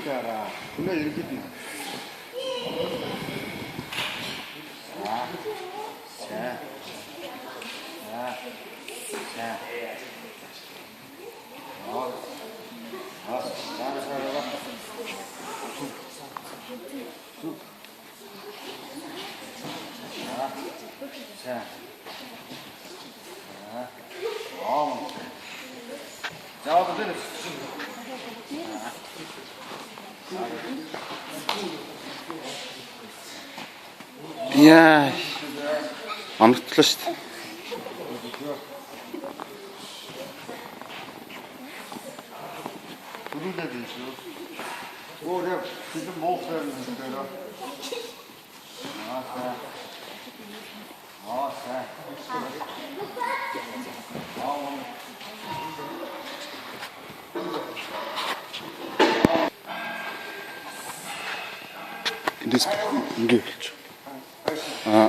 이렇게 알아. 근데 이렇게 뛰어. 자, 자, 자, 자. 자, 살아봐. 쑥. 자, 자. 자. 자, 와서 때려. 이야, 아무튼 틀렸어. 부를 때도 있어. 내가 지금 못 살는 대로. 이게 아.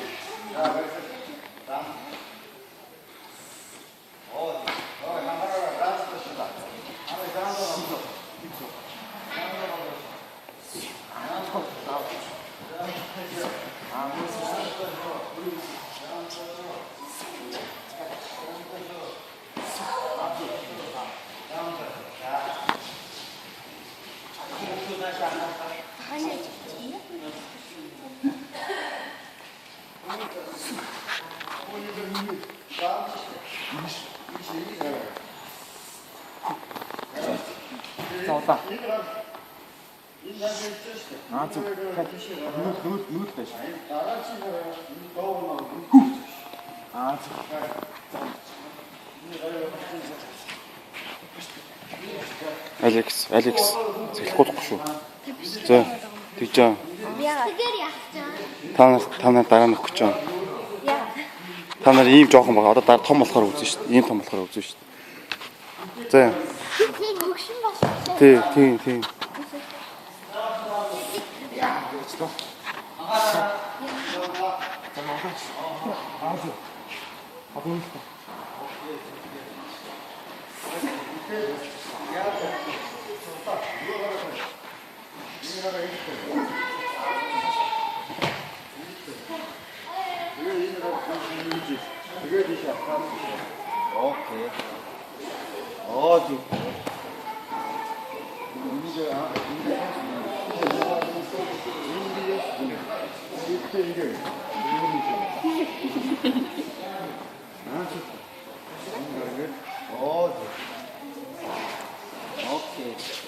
왔다. 아, 저, 누구 때? 아, Алекс, залхихгүй шүү. За, тэгж аа. Та нар дараа нь өгөх гэж байна. Та нар ийм жоохон байгаа. Одоо дараа том болохоор үзэн шүү дээ. Ийм том болохоор үзэн шүү дээ. За. Тийм. 오케이. 어디? 오케이.